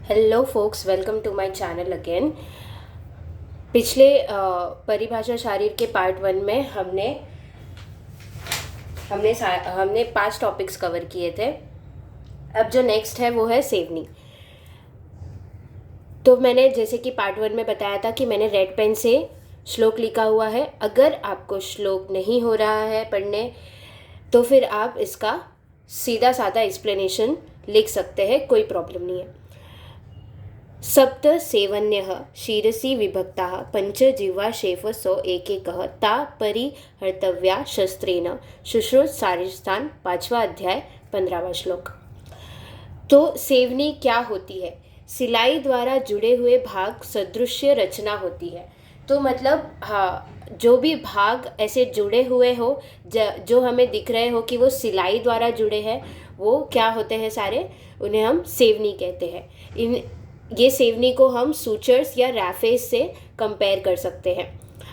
Hello folks, welcome to my channel again. पिछले परिभाषा शारीर के पार्ट 1 में हमने हमने हमने 5 टॉपिक्स कवर किए थे। अब जो नेक्स्ट है वो है सेवनी। तो मैंने जैसे कि पार्ट 1 में बताया था कि मैंने रेड पेन से श्लोक लिखा हुआ है। अगर आपको श्लोक नहीं हो रहा है पढ़ने तो फिर आप इसका सीधा साधा एक्सप्लेनेशन लिख सकते हैं, कोई प्रॉब्लम नहीं है। सप्त सेवन्यः शिरसि विभक्ताः पंच जिह्वा शेफसो एकैकः ता परिहर्तव्या शस्त्रेण शुश्रूषारिस्थान 5वां अध्याय 15वां श्लोक। तो सेवनी क्या होती है? सिलाई द्वारा जुड़े हुए भाग सदृश्य रचना होती है। तो मतलब जो भी भाग ऐसे जुड़े हुए हो, जो हमें दिख रहे हो कि वो सिलाई द्वारा जुड़े हैं, वो क्या होते हैं सारे, उन्हें हम सेवनी कहते हैं। ये सेवनी को हम सूचर्स या रैफेस से कंपेयर कर सकते हैं।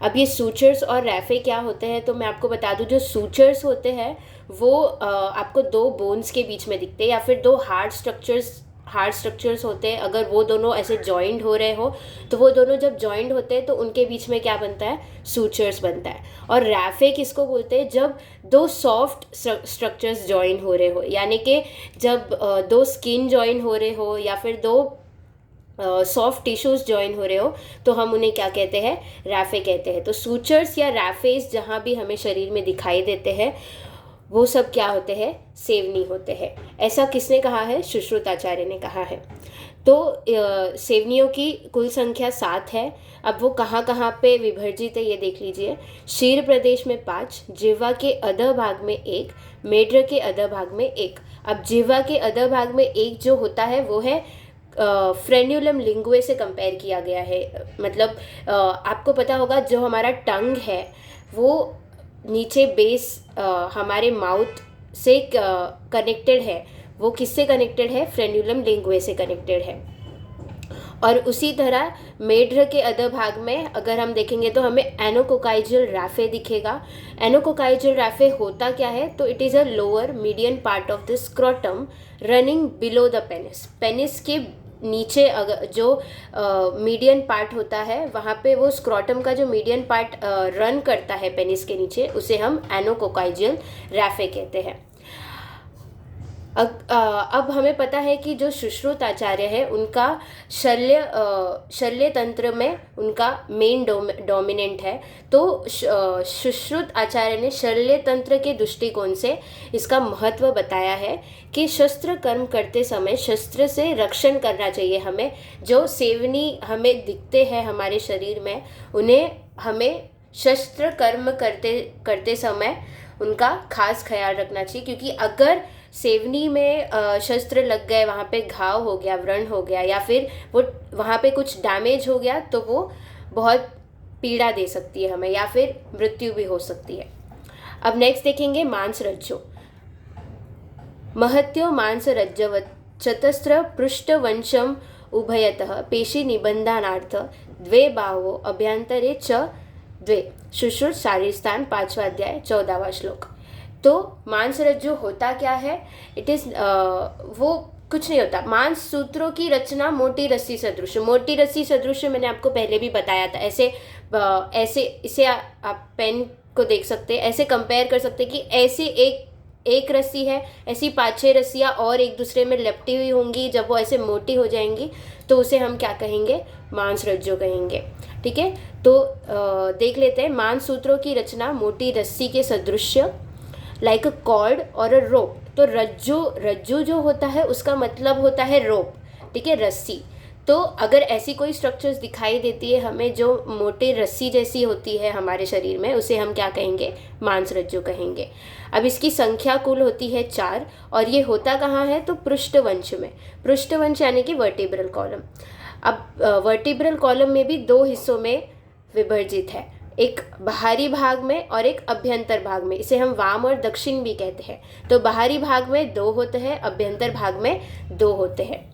अब ये सूचर्स और रैफे क्या होते हैं तो मैं आपको बता दूं। जो सूचर्स होते हैं वो आपको दो बोन्स के बीच में दिखते हैं, या फिर दो हार्ड स्ट्रक्चर्स होते हैं। अगर वो दोनों ऐसे जॉइंट हो रहे हो तो वो दोनों जब जॉइंट होते हैं तो उनके बीच में क्या बनता है? सूचर्स बनता है। और रैफे किसको बोलते हैं? जब दो सॉफ्ट स्ट्रक्चर्स जॉइन हो रहे हो, यानी कि जब दो स्किन जॉइन हो रहे हो या फिर दो सॉफ्ट टिश्यूज ज्वाइन हो रहे हो तो हम उन्हें क्या कहते हैं? रैफे कहते हैं। तो सूचर्स या रैफेस जहाँ भी हमें शरीर में दिखाई देते हैं वो सब क्या होते हैं? सेवनी होते हैं। ऐसा किसने कहा है? सुश्रुताचार्य ने कहा है। तो सेवनियों की कुल संख्या 7 है। अब वो कहाँ कहाँ पे विभाजित है ये देख लीजिए। शीर प्रदेश में 5, जिह्वा के अधः भाग में 1, मेढ्र के अधः भाग में 1। अब जिह्वा के अधः भाग में 1 जो होता है वो है फ्रेन्यूलम लिंगुए से कंपेयर किया गया है। मतलब आपको पता होगा जो हमारा टंग है वो नीचे बेस हमारे माउथ से कनेक्टेड है। वो किससे कनेक्टेड है? फ्रेन्यूलम लिंगुए से कनेक्टेड है। और उसी तरह मेढ्र के अधः भाग में अगर हम देखेंगे तो हमें एनोकोकाइजल रैफे दिखेगा। एनोकोकाइजल रैफे होता क्या है? तो it is a lower median part of the scrotum running below the penis. Penis के नीचे अगर जो मीडियन पार्ट होता है वहाँ पे वो स्क्रोटम का जो मीडियन पार्ट रन करता है पेनिस के नीचे, उसे हम एनोकोकाइजल रैफे कहते हैं। अब हमें पता है कि जो सुश्रुताचार्य है उनका शल्य तंत्र में उनका मेन डोमिनेंट है। तो सुश्रुत आचार्य ने शल्य तंत्र के दृष्टिकोण से इसका महत्व बताया है कि शस्त्र कर्म करते समय शस्त्र से रक्षण करना चाहिए हमें। जो सेवनी हमें दिखते हैं हमारे शरीर में, उन्हें हमें शस्त्र कर्म करते करते समय उनका खास ख्याल रखना चाहिए, क्योंकि अगर सेवनी में शस्त्र लग गए, वहाँ पे घाव हो गया, व्रण हो गया, या फिर वो वहाँ पे कुछ डैमेज हो गया तो वो बहुत पीड़ा दे सकती है हमें, या फिर मृत्यु भी हो सकती है। अब नेक्स्ट देखेंगे मांस रज्जो। महत्यो मांस रज्जवत् चतस्र पृष्ठवंशम उभयतः पेशी निबंधनार्थ द्वे बाहो अभ्यंतरे च द्वे शुश्रुत शारीरस्थान 5वां अध्याय 14वां श्लोक। तो मांस रज्जु होता क्या है? इट इज वो कुछ नहीं होता। मांस सूत्रों की रचना मोटी रस्सी सदृश। मोटी रस्सी सदृश मैंने आपको पहले भी बताया था। ऐसे इसे आप पेन को देख सकते हैं, ऐसे कंपेयर कर सकते हैं कि ऐसे एक रस्सी है, ऐसी 5-6 रस्सियाँ और एक दूसरे में लपटी हुई होंगी। जब वो ऐसे मोटी हो जाएंगी तो उसे हम क्या कहेंगे? मांस रज्जु कहेंगे। ठीक है, तो देख लेते हैं। मांस सूत्रों की रचना मोटी रस्सी के सदृश, लाइक अ कॉर्ड और अ रोप। तो रज्जु जो होता है उसका मतलब होता है रोप, ठीक है, रस्सी। तो अगर ऐसी कोई स्ट्रक्चर्स दिखाई देती है हमें जो मोटे रस्सी जैसी होती है हमारे शरीर में, उसे हम क्या कहेंगे? मांस रज्जु कहेंगे। अब इसकी संख्या कुल होती है 4, और ये होता कहाँ है? तो पृष्ठवंश में। पृष्ठवंश यानी कि वर्टिब्रल कॉलम। अब वर्टिब्रल कॉलम में भी 2 हिस्सों में विभाजित है, एक बाहरी भाग में और एक अभ्यंतर भाग में। इसे हम वाम और दक्षिण भी कहते हैं। तो बाहरी भाग में 2 होते हैं, अभ्यंतर भाग में 2 होते हैं।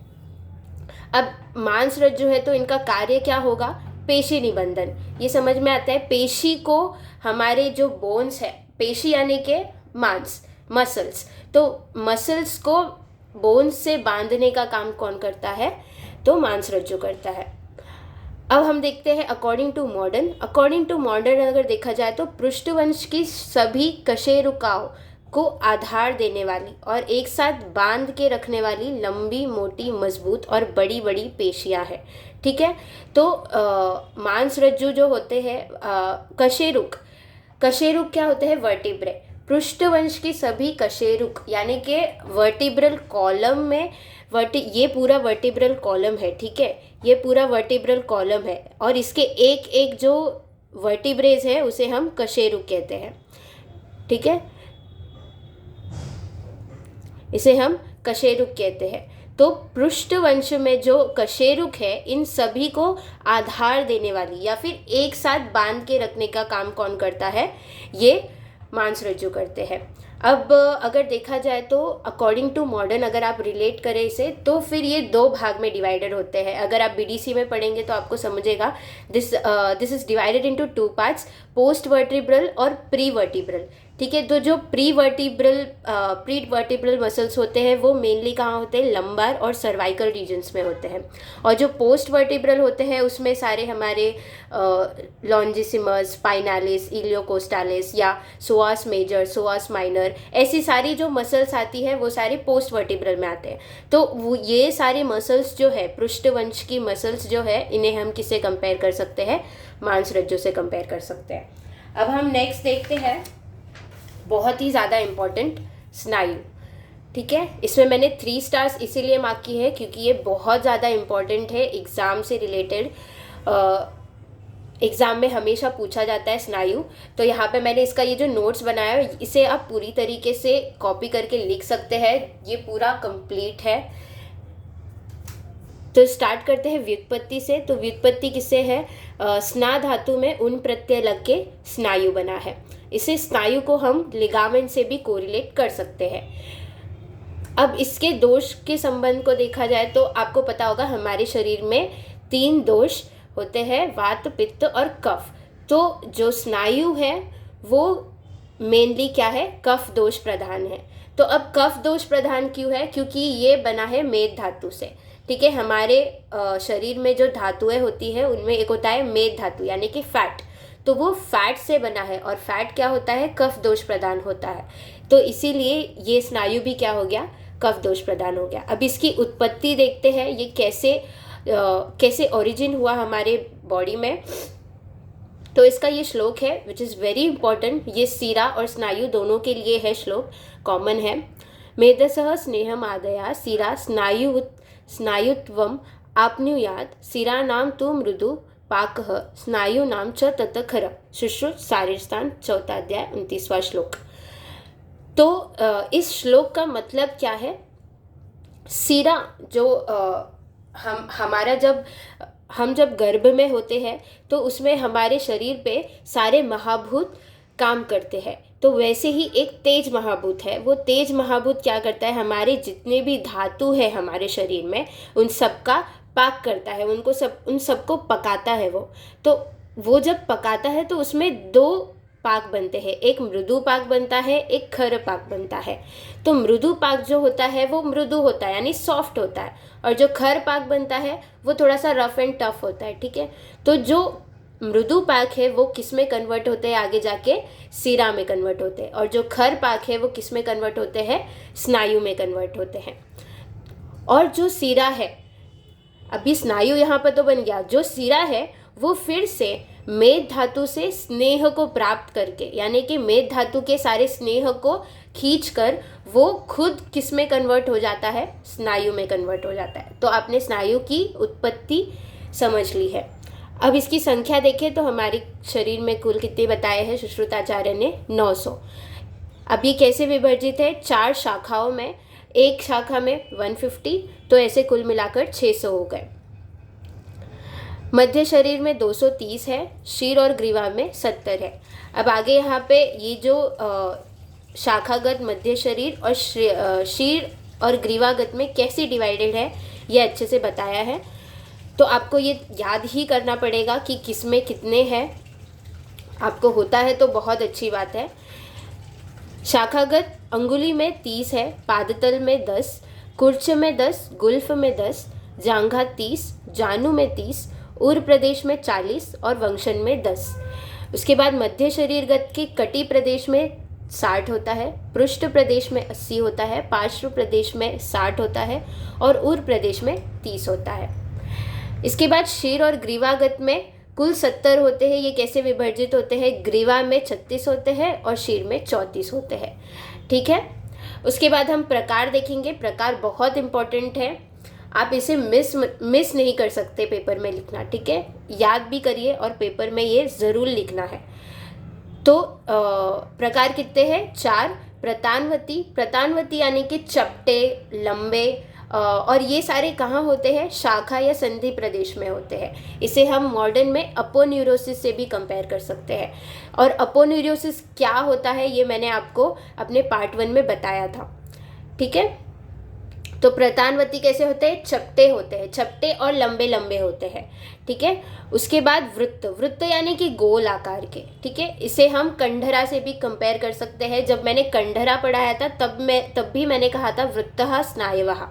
अब मांस रज्जु है तो इनका कार्य क्या होगा? पेशी निबंधन। ये समझ में आता है। पेशी को हमारे जो बोन्स है, पेशी यानी के मांस, मसल्स, तो मसल्स को बोन्स से बांधने का काम कौन करता है? तो मांसरज्जु करता है। अब हम देखते हैं अकॉर्डिंग टू मॉडर्न अगर देखा जाए तो पृष्ठवंश की सभी कशेरुकाओं को आधार देने वाली और एक साथ बांध के रखने वाली लंबी, मोटी, मजबूत और बड़ी बड़ी पेशियां हैं। ठीक है, तो मांसरज्जु जो होते हैं, कशेरुक क्या होते हैं? वर्टिब्रे। पृष्ठवंश की सभी कशेरुक यानी कि वर्टिब्रल कॉलम में ये पूरा वर्टिब्रल कॉलम है। ठीक है, ये पूरा वर्टिब्रल कॉलम है और इसके एक एक जो वर्टिब्रेज है उसे हम कशेरुक कहते हैं। ठीक है, इसे हम कशेरुक कहते हैं। तो पृष्ठवंश में जो कशेरुक है, इन सभी को आधार देने वाली या फिर एक साथ बांध के रखने का काम कौन करता है? ये मांसरज्जु करते हैं। अब अगर देखा जाए तो अकॉर्डिंग टू मॉडर्न अगर आप रिलेट करें इसे, तो फिर ये दो भाग में डिवाइडेड होते हैं। अगर आप बीडीसी में पढ़ेंगे तो आपको समझेगा, this is divided into 2 parts, post vertebral और प्री वर्टिब्रल। ठीक है, तो जो प्री वर्टिब्रल मसल्स होते हैं वो मेनली कहाँ होते हैं? लंबार और सर्वाइकल रीजन्स में होते हैं। और जो पोस्ट वर्टिब्रल होते हैं उसमें सारे हमारे लॉन्जिसिमस, स्पाइनालिस, इलियोकोस्टालिस या सोआस मेजर, सोआस माइनर, ऐसी सारी जो मसल्स आती है वो सारे पोस्ट वर्टिब्रल में आते हैं। तो वो ये सारे मसल्स जो है, पृष्ठवंश की मसल्स जो है, इन्हें हम किससे कंपेयर कर सकते हैं? मांसरज्जु से कंपेयर कर सकते हैं। अब हम नेक्स्ट देखते हैं, बहुत ही ज़्यादा इम्पॉर्टेंट, स्नायु। ठीक है, इसमें मैंने 3 स्टार्स इसीलिए मार्क की है क्योंकि ये बहुत ज़्यादा इम्पॉर्टेंट है, एग्ज़ाम से रिलेटेड। एग्ज़ाम में हमेशा पूछा जाता है स्नायु। तो यहाँ पे मैंने इसका ये जो नोट्स बनाया है, इसे आप पूरी तरीके से कॉपी करके लिख सकते हैं, ये पूरा कंप्लीट है। तो स्टार्ट करते हैं व्युत्पत्ति से। तो व्युत्पत्ति किससे है? स्ना धातु में उन प्रत्यय लग के स्नायु बना है। इसे स्नायु को हम लिगामेंट से भी कोरिलेट कर सकते हैं। अब इसके दोष के संबंध को देखा जाए तो आपको पता होगा हमारे शरीर में 3 दोष होते हैं, वात, पित्त और कफ। तो जो स्नायु है वो मेनली क्या है? कफ दोष प्रधान है। तो अब कफ दोष प्रधान क्यों है? क्योंकि ये बना है मेद धातु से। ठीक है, हमारे शरीर में जो धातुएं होती है उनमें एक होता है मेद धातु यानी कि फैट। तो वो फैट से बना है और फैट क्या होता है? कफ दोष प्रदान होता है। तो इसीलिए ये स्नायु भी क्या हो गया? कफ दोष प्रदान हो गया। अब इसकी उत्पत्ति देखते हैं, ये कैसे ओरिजिन हुआ हमारे बॉडी में। तो इसका ये श्लोक है विच इज़ वेरी इंपॉर्टेंट। ये सीरा और स्नायु दोनों के लिए है, श्लोक कॉमन है। मेदसः स्नेहम आदया सीरा स्नायुत्वम आपनुयात सीरानाम तु मृदु पाकः स्नायुनाम च तत खर। सुश्रुत शारीरस्थान 4 अध्याय 29वां श्लोक। तो इस श्लोक का मतलब क्या है? सीरा जो हम जब गर्भ में होते हैं तो उसमें हमारे शरीर पे सारे महाभूत काम करते हैं। तो वैसे ही एक तेज महाभूत है। वो तेज महाभूत क्या करता है? हमारे जितने भी धातु है हमारे शरीर में उन सबका पाक करता है, उन सबको पकाता है वो। तो वो जब पकाता है तो उसमें 2 पाक बनते हैं, एक मृदु पाक बनता है, एक खर पाक बनता है। तो मृदु पाक जो होता है वो मृदु होता है यानी सॉफ्ट होता है, और जो खर पाक बनता है वो थोड़ा सा रफ एंड टफ होता है। ठीक है, तो जो मृदु पाक है वो किस में कन्वर्ट होते हैं? आगे जाके सीरा में कन्वर्ट होते हैं। और जो खर पाक है वो किस में कन्वर्ट होते हैं? स्नायु में कन्वर्ट होते हैं। और जो सीरा है, अभी स्नायु यहाँ पर तो बन गया, जो सीरा है वो फिर से मेद धातु से स्नेह को प्राप्त करके यानी कि मेद धातु के सारे स्नेह को खींचकर वो खुद किस में कन्वर्ट हो जाता है? स्नायु में कन्वर्ट हो जाता है। तो आपने स्नायु की उत्पत्ति समझ ली है। अब इसकी संख्या देखें तो हमारे शरीर में कुल कितने बताए हैं सुश्रुताचार्य ने? 900। अब ये कैसे विभाजित है? 4 शाखाओं में, एक शाखा में 150, तो ऐसे कुल मिलाकर 600 हो गए। मध्य शरीर में 230 है, शीर और ग्रीवा में 70 है। अब आगे यहाँ पे ये जो शाखागत मध्य शरीर और शीर और ग्रीवागत में कैसे डिवाइडेड है ये अच्छे से बताया है। तो आपको ये याद ही करना पड़ेगा कि किस में कितने हैं। आपको होता है तो बहुत अच्छी बात है। शाखागत अंगुली में 30 है, पादतल में 10, कुर्च में 10, गुल्फ में 10, जांघा 30, जानु में 30, उर प्रदेश में 40 और वंशन में 10। उसके बाद मध्य शरीर गत के कटी प्रदेश में 60 होता है, पृष्ठ प्रदेश में 80 होता है, पार्श्व प्रदेश में 60 होता है और उर प्रदेश में 30 होता है। इसके बाद शीर और ग्रीवागत में कुल 70 होते हैं। ये कैसे विभाजित होते हैं? ग्रीवा में 36 होते हैं और शीर में 34 होते हैं। ठीक है। उसके बाद हम प्रकार देखेंगे। प्रकार बहुत इंपॉर्टेंट है, आप इसे मिस नहीं कर सकते पेपर में लिखना। ठीक है, याद भी करिए और पेपर में ये ज़रूर लिखना है। तो प्रकार कितने हैं? 4। प्रतानवती यानी कि चपटे, लंबे, और ये सारे कहाँ होते हैं? शाखा या संधि प्रदेश में होते हैं। इसे हम मॉडर्न में अपोन्यूरोसिस से भी कंपेयर कर सकते हैं। और अपोन्यूरोसिस क्या होता है ये मैंने आपको अपने पार्ट 1 में बताया था। ठीक है, तो प्रतानवती कैसे होते हैं? चपटे होते हैं, चपटे और लंबे लंबे होते हैं। ठीक है। उसके बाद वृत्त यानी कि गोल आकार के। ठीक है, इसे हम कंडरा से भी कंपेयर कर सकते हैं। जब मैंने कंडरा पढ़ाया था तब भी मैंने कहा था वृत्तः स्नायवः।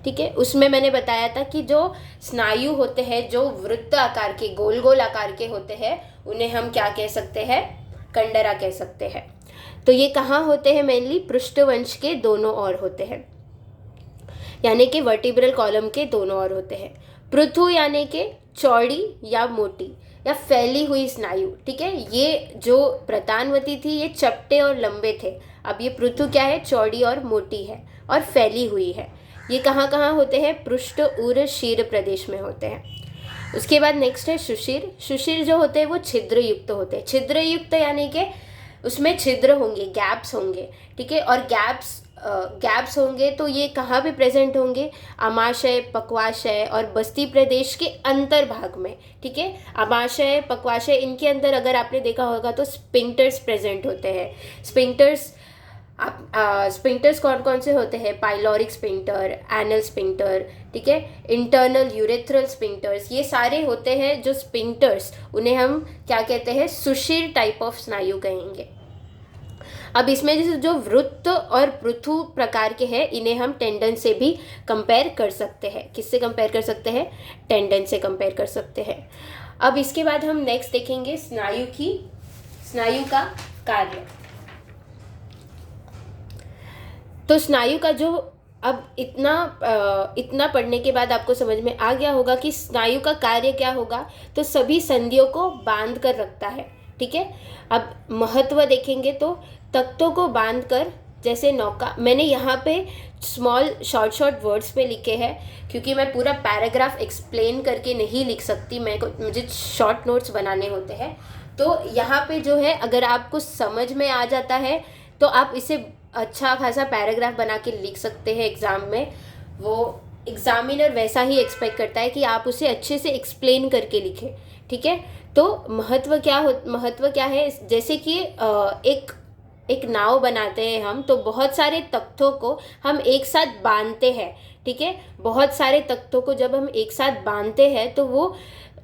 ठीक है, उसमें मैंने बताया था कि जो स्नायु होते हैं जो वृत्त आकार के, गोल गोल आकार के होते हैं, उन्हें हम क्या कह सकते हैं? कंडरा कह सकते हैं। तो ये कहाँ होते हैं? मेनली पृष्ठवंश के दोनों ओर होते हैं, यानी कि वर्टिब्रल कॉलम के दोनों ओर होते हैं। पृथु यानी कि चौड़ी या मोटी या फैली हुई स्नायु। ठीक है, ये जो प्रतानवती थी ये चपटे और लंबे थे। अब ये पृथु क्या है? चौड़ी और मोटी है और फैली हुई है। ये कहाँ कहाँ होते हैं? पृष्ठ, उर, शीर प्रदेश में होते हैं। उसके बाद नेक्स्ट है सुशिर। सुशिर जो होते हैं वो छिद्र युक्त होते हैं। छिद्र युक्त यानी कि उसमें छिद्र होंगे, गैप्स होंगे। ठीक है, और गैप्स होंगे तो ये कहाँ पे प्रेजेंट होंगे? आमाशय, पक्वाशय और बस्ती प्रदेश के अंतर्भाग में। ठीक है, आमाशय, पक्वाशय, इनके अंदर अगर आपने देखा होगा तो स्पिंक्टर्स प्रेजेंट होते हैं। स्पिंक्टर्स कौन कौन से होते हैं? पाइलोरिक स्पिंक्टर, एनल स्पिंक्टर, ठीक है, इंटरनल यूरेथ्रल स्पिंक्टर्स, ये सारे होते हैं जो स्पिंक्टर्स, उन्हें हम क्या कहते हैं? सुशिर टाइप ऑफ स्नायु कहेंगे। अब इसमें जैसे जो वृत्त और पृथु प्रकार के हैं, इन्हें हम टेंडन से भी कंपेयर कर सकते हैं। किससे कंपेयर कर सकते हैं? टेंडन से कंपेयर कर सकते हैं। अब इसके बाद हम नेक्स्ट देखेंगे स्नायु का कार्य। तो स्नायु का जो अब इतना पढ़ने के बाद आपको समझ में आ गया होगा कि स्नायु का कार्य क्या होगा। तो सभी संधियों को बांध कर रखता है। ठीक है, अब महत्व देखेंगे तो तख्तों को बांध कर, जैसे नौका, मैंने यहाँ पे स्मॉल शॉर्ट वर्ड्स में लिखे हैं क्योंकि मैं पूरा पैराग्राफ एक्सप्लेन करके नहीं लिख सकती, मुझे शॉर्ट नोट्स बनाने होते हैं। तो यहाँ पे जो है अगर आपको समझ में आ जाता है तो आप इसे अच्छा खासा पैराग्राफ बना के लिख सकते हैं एग्ज़ाम में। वो एग्जामिनर वैसा ही एक्सपेक्ट करता है कि आप उसे अच्छे से एक्सप्लेन करके लिखें। ठीक है, तो महत्व क्या है? जैसे कि एक नाव बनाते हैं हम, तो बहुत सारे तख्तों को हम एक साथ बांधते हैं। ठीक है, बहुत सारे तख्तों को जब हम एक साथ बांधते हैं तो वो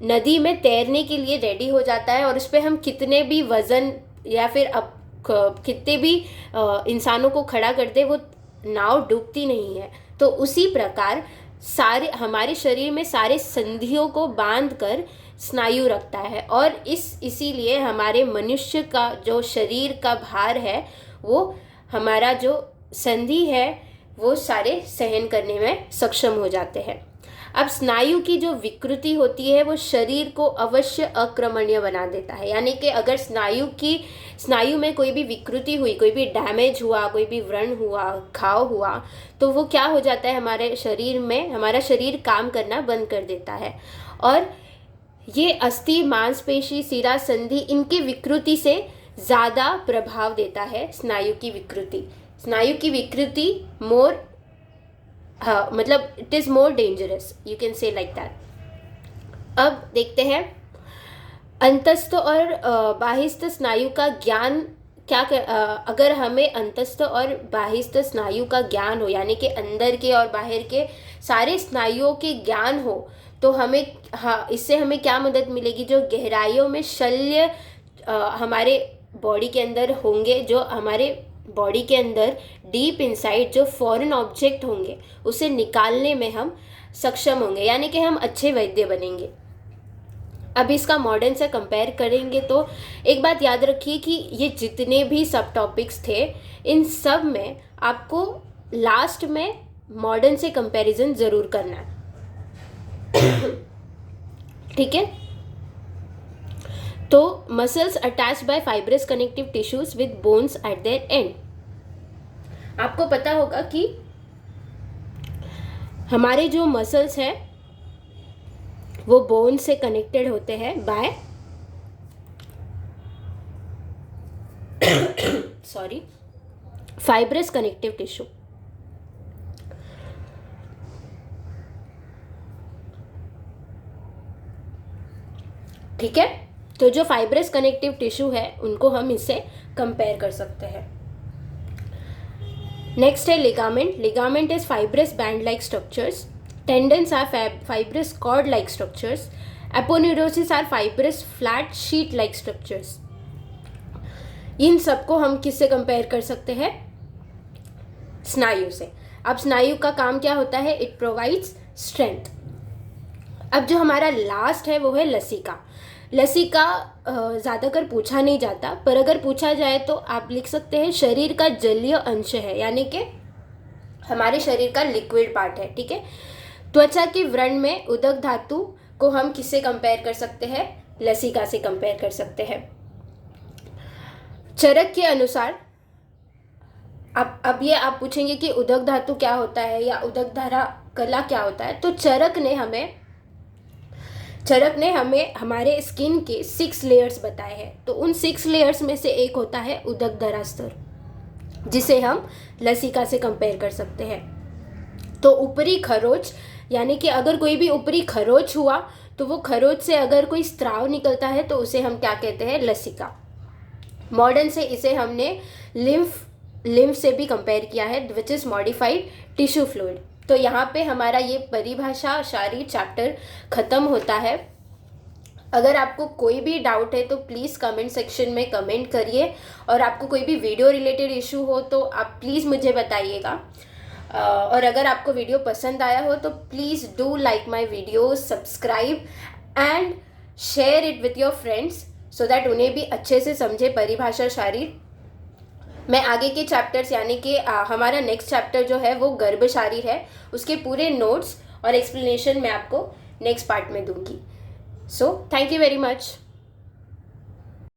नदी में तैरने के लिए रेडी हो जाता है, और उस पर हम कितने भी वज़न या फिर कितने भी इंसानों को खड़ा कर दे, वो नाव डूबती नहीं है। तो उसी प्रकार हमारे शरीर में सारे संधियों को बांध कर स्नायु रखता है, और इसीलिए हमारे मनुष्य का जो शरीर का भार है, वो हमारा जो संधि है वो सारे सहन करने में सक्षम हो जाते हैं। अब स्नायु की जो विकृति होती है वो शरीर को अवश्य अक्रमणीय बना देता है। यानी कि अगर स्नायु में कोई भी विकृति हुई, कोई भी डैमेज हुआ, कोई भी व्रण हुआ, घाव हुआ, तो वो क्या हो जाता है? हमारे शरीर में हमारा शरीर काम करना बंद कर देता है। और ये अस्थि, मांसपेशी, सिरा, संधि, इनकी विकृति से ज़्यादा प्रभाव देता है स्नायु की विकृति मोर, हाँ, मतलब it is more dangerous, you can say like that. अब देखते हैं अंतस्थ और बाह्यस्थ स्नायु का ज्ञान अगर हमें अंतस्थ और बाह्यस्थ स्नायु का ज्ञान हो, यानी कि अंदर के और बाहर के सारे स्नायुओं के ज्ञान हो, तो इससे हमें क्या मदद मिलेगी? जो गहराइयों में शल्य हमारे बॉडी के अंदर होंगे, जो हमारे बॉडी के अंदर डीप इनसाइड जो फॉरेन ऑब्जेक्ट होंगे उसे निकालने में हम सक्षम होंगे, यानी कि हम अच्छे वैद्य बनेंगे। अब इसका मॉडर्न से कंपेयर करेंगे तो एक बात याद रखिए कि ये जितने भी सब टॉपिक्स थे इन सब में आपको लास्ट में मॉडर्न से कंपैरिजन ज़रूर करना है। ठीक है। तो muscles attach bye fibrous connective tissues with bones eight there and. आपको पता होगा कि हमारे जो मसल्स हैं वो बोन से कनेक्टेड होते हैं बाय फाइब्रस कनेक्टिव टिश्यू। ठीक है। तो जो फाइब्रस कनेक्टिव टिश्यू है उनको हम इससे कंपेयर कर सकते हैं। नेक्स्ट है ligament. Ligament is fibrous band like structures. Tendons are fibrous cord like structures. Aponeurosis are fibrous flat sheet like structures. इन सबको हम किससे कंपेयर कर सकते हैं? स्नायु से। अब स्नायु का काम क्या होता है? It provides strength. अब जो हमारा लास्ट है वो है लसिका। लसिका ज़्यादातर पूछा नहीं जाता, पर अगर पूछा जाए तो आप लिख सकते हैं शरीर का जलीय अंश है, यानी कि हमारे शरीर का लिक्विड पार्ट है। ठीक है। त्वचा के व्रण में उदक धातु को हम किससे कंपेयर कर सकते हैं? लसिका से कंपेयर कर सकते हैं। चरक के अनुसार अब ये आप पूछेंगे कि उदक धातु क्या होता है या उदक धारा कला क्या होता है, तो चरक ने हमें हमारे स्किन के 6 लेयर्स बताए हैं। तो उन 6 लेयर्स में से एक होता है उदक धारा स्तर, जिसे हम लसिका से कंपेयर कर सकते हैं। तो ऊपरी खरोच, यानी कि अगर कोई भी ऊपरी खरोच हुआ तो वो खरोच से अगर कोई स्त्राव निकलता है तो उसे हम क्या कहते हैं? लसिका। मॉडर्न से इसे हमने लिम्फ से भी कंपेयर किया है, which is modified tissue fluid. तो यहाँ पे हमारा ये परिभाषा शारीर चैप्टर ख़त्म होता है। अगर आपको कोई भी डाउट है तो प्लीज़ कमेंट सेक्शन में कमेंट करिए, और आपको कोई भी वीडियो रिलेटेड इशू हो तो आप प्लीज़ मुझे बताइएगा। और अगर आपको वीडियो पसंद आया हो तो please do like my video, subscribe and share it with your friends so that उन्हें भी अच्छे से समझे परिभाषा शारीर। मैं आगे के चैप्टर्स, यानी कि हमारा नेक्स्ट चैप्टर जो है वो गर्भ शारीर है, उसके पूरे नोट्स और एक्सप्लेनेशन मैं आपको नेक्स्ट पार्ट में दूंगी। So thank you very much.